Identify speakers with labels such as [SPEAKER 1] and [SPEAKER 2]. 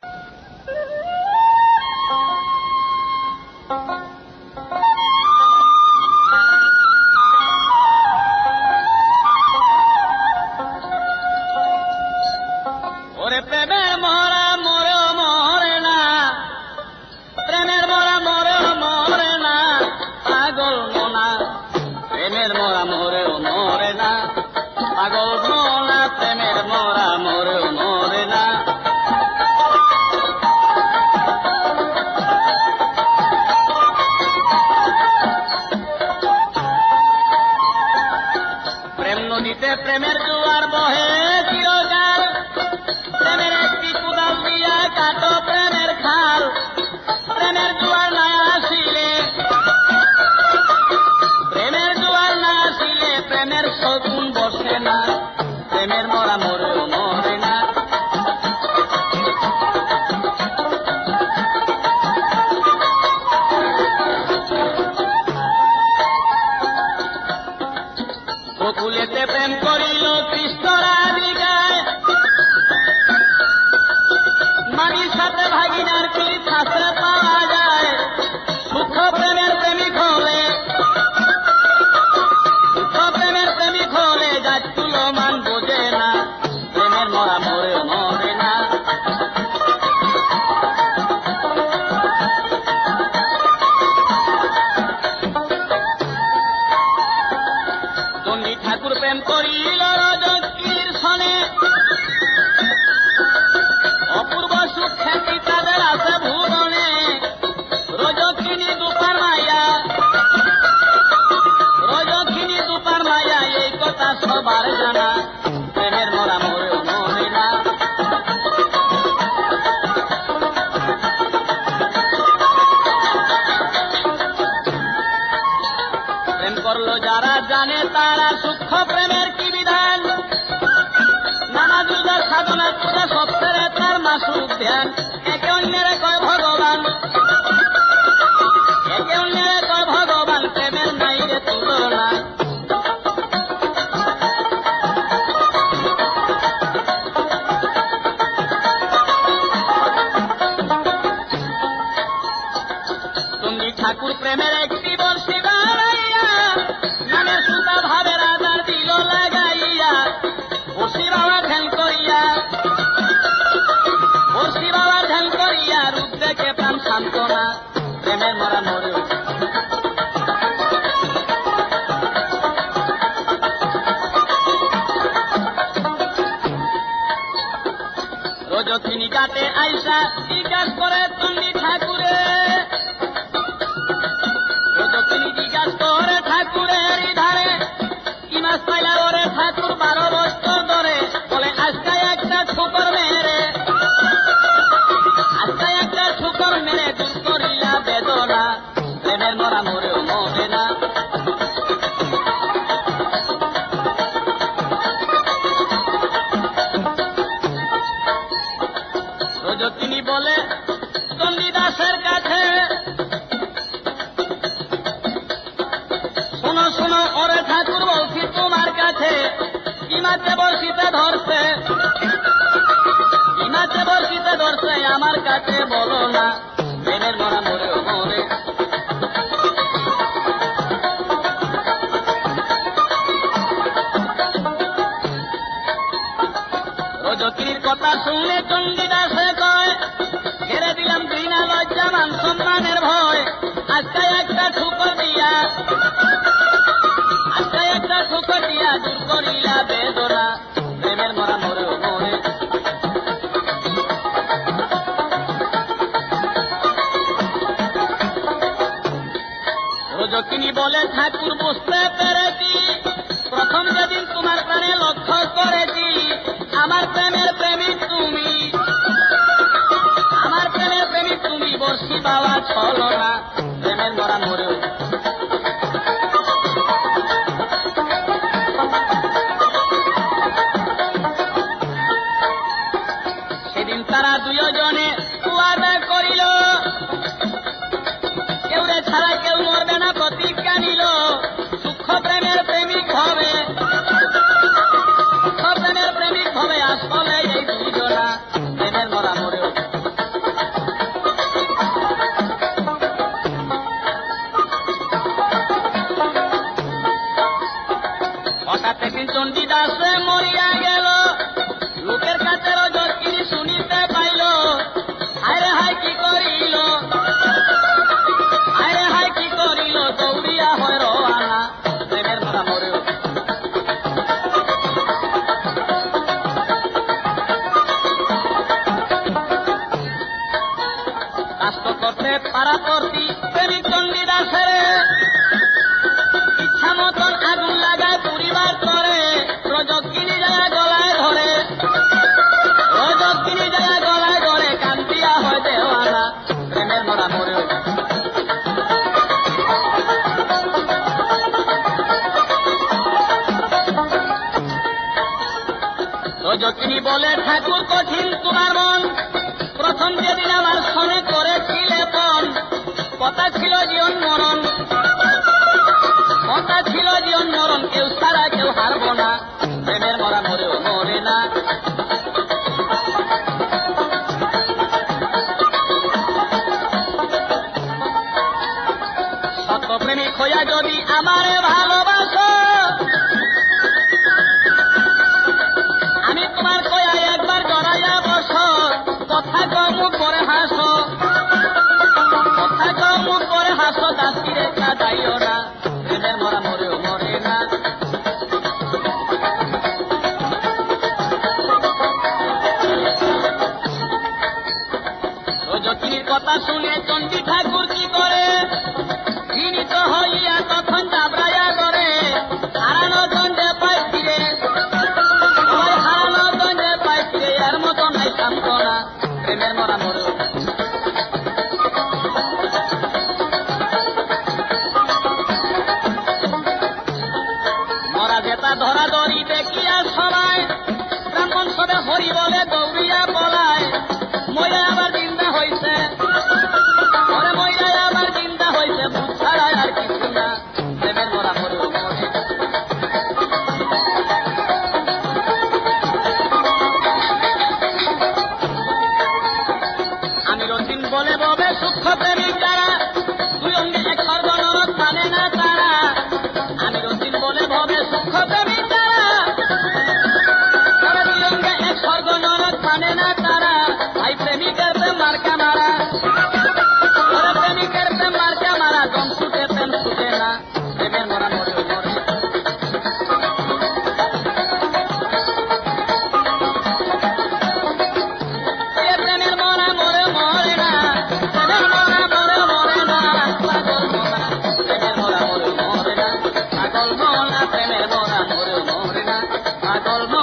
[SPEAKER 1] ওরে প্রেমের মরা মরেও মরে না, প্রেমের মরা মরেও মরে না, পাগল মোনা প্রেমের মরা মরেও মরে না, পাগল মোনা প্রেমের মরা মরেও মরে না। প্রেম নদীতে প্রেমের জোয়ার বহে চিরকাল, প্রেমের একটি কুদাল দিয়া কাটো প্রেমের খাল। প্রেমের জোয়ার না আসিলে, প্রেমের জোয়ার না আসিলে প্রেমের শগুন বসে না, প্রেমের মরা মরেও মরে না। গোকুলেতে প্রেম করিল কৃষ্ণ রাধিকায়, মানির সাথে ভাগিনার কি শাস্ত্রে পাওয়া যায়। সুখ প্রেমের প্রেমিক হলে, সুখ প্রেমের প্রেমিক হলে যাচ্ছিল মান বোঝে না, প্রেমের মরা মরেও মরে না। চণ্ডী ঠাকুর প্রেম করিল রজকিনীর সনে, অপূর্ব সুখ খ্যাতি তাদের আছে ভুবনে। রজকিনী দুপার মায়া, রজকিনী দুপার মায়া, এই কথা সবার জানা, প্রেমের মরা মরেও মরে না। প্রেম করলো যারা জানে তারা সূক্ষ্ম প্রেমের কি বিধান, নানা দুর্গা সাধনা পূজা সব ছেড়ে তার মাসুক ধ্যান। একে অন্যের কয় ভগবান, একে অন্যের কয় ভগবান, প্রেমের নাই রে তুলনা। চণ্ডী ঠাকুর প্রেমের একটি বর্ষি বানাইয়া, নামের সুতা ভাবে রাজার দিল লাগাইয়া। বর্ষি বাবা ধ্যান করিয়া, বর্ষি বাবার ধ্যান করিয়া, রূপ দেখে প্রাণ সান্ত্বনা, প্রেমের মরা মরেও। রজকিনী কাটে আইসা জিজ্ঞাস করে চণ্ডী ঠাকুরে, রজকিনী জিজ্ঞাস করে ঠাকুরের ধারে, কি মাছ পাইলা ওরে ঠাকুর 12 বছর ধরে। বলে আজকে একটা ঠুকর মেরে, আজকে একটা ঠুকর মেরে দূর করিলা বেদনা, প্রেমের মরা মরেও মরে না। রজকিনী বলে চণ্ডীদাসের কাছে, শোনো শোনো ওরে ঠাকুর বলছি তোমার কাছে, কি মাছে বর্ষিতে ধরছে, কি মাছে বর্ষিতে ধরছে, আমার কাছে বলো না, প্রেমের মরা মরেও মরে। রজকিনীর কথা শুনে চণ্ডীদাসে কয়, ছেড়ে দিলাম ঘৃণা লজ্জা মান সম্মানের ভয়। আজকে একটা ঠুকর দিয়া, আজকে একটা ঠুকর দিয়া, দূর করিলা বেদনা, প্রেমের মরা মরেও মরে। রজকিনী বলে ঠাকুর বুঝতে পেরেছি, প্রথম যেদিন তোমার প্রাণে লক্ষ্য করেছি, আমার প্রেমের প্রেমিক তুমি, আমার প্রেমের প্রেমিক তুমি। বর্ষি বাবা ছলো না, প্রেমের মরা মরেও। সেদিন তারা দুজনে ওয়াদা করিল, কেউ রে ছাড়া কেউ মরবে না, প্রতিজ্ঞা নিল। সূক্ষ্ম প্রেমের প্রেমিক হবে, সূক্ষ্ম প্রেমের প্রেমিক হবে আসলে এই দুজনা, প্রেমের মরা মরেও। চণ্ডীদাসে মরিয়া গেল, লোকের কাছে রজকিনী শুনিতে পাইল, হায় হায় কি করিল, হায় হায় কি করিল, দৌড়িয়া হয় রওয়ানা, প্রেমের মরা মরেও। কাষ্ট করতে পারা করতি প্রেমিক চণ্ডীদাসের, ইচ্ছা মতন আগুন লাগায় পরিবার করে, রজকিনী যায় গলায় ধরে, রজকিনী যায় গলায় ধরে, কান্দিয়া হয় দেওয়ানা, প্রেমের মরা মরেও। রজকিনী বলে ঠাকুর কঠিন তোমার মন, প্রথম যেদিন আমার সঙ্গে করেছিলে পণ, কথা ছিল জীবন মরণ, কথা ছিল জীবন মরণ, কেউ ছাড়া কেউ হারব না, প্রেমের মরা মরেও মরে না। সত্যপ্রেমিক হইয়া যদি আমারে ভালোবাসো, আমি তোমার কয়া একবার জড়াইয়া বসো, কথা কমু করে হাসো, কথা কমু করে হাসো, দাসী রেখা যাইও না, প্রেমের মরা মরেও মরে না। রজকিনীর কথা শুনে চণ্ডী ঠাকুর কি করে, ঘৃণিত হইয়া তখন চাবড়াইয়া করে, হারানো দণ্ডে পাই ফিরে, হারানো দণ্ডে পাই ফিরে, এর মতো নাই সান্ত্বনা, প্রেমের মরা মরেও। মরা যেতা ধরা ধরি দেখিয়া সবাই, ব্রাহ্মণ সবে হরি বলে দৌড়িয়া পলায়, মইরা আবার জিন্দা হইছে, ওরে মইরা আবার জিন্দা হইছে, ভূত ছাড়ায় আর কিছু না, প্রেমের মরা মরেও মরে। আমি রতিন বলে ববে সূক্ষ্ম প্রেমিক যারা, দুই অঙ্গে এক স্বর্গ নরক মানে না তারা, আমি রতিন বলে ভবে সূক্ষ্ম প্রেমিক যারা, দুই অঙ্গে এক স্বর্গ নরক মানে না তারা, ভাই প্রেমিকের প্রেম মার্কা মারা, ওরে প্রেমিকের প্রেম মার্কা মারা, দম ছুটে প্রেম ছুটে না, প্রেমের মরা মরেও মরে। প্রেমের মরা মরে মরে না, প্রেমের মরা মরে মরে না, পাগল মরা, প্রেমের মরা মরে মরে না, পাগল মরা, প্রেমের মরা মরে মরে না, পাগল মরা।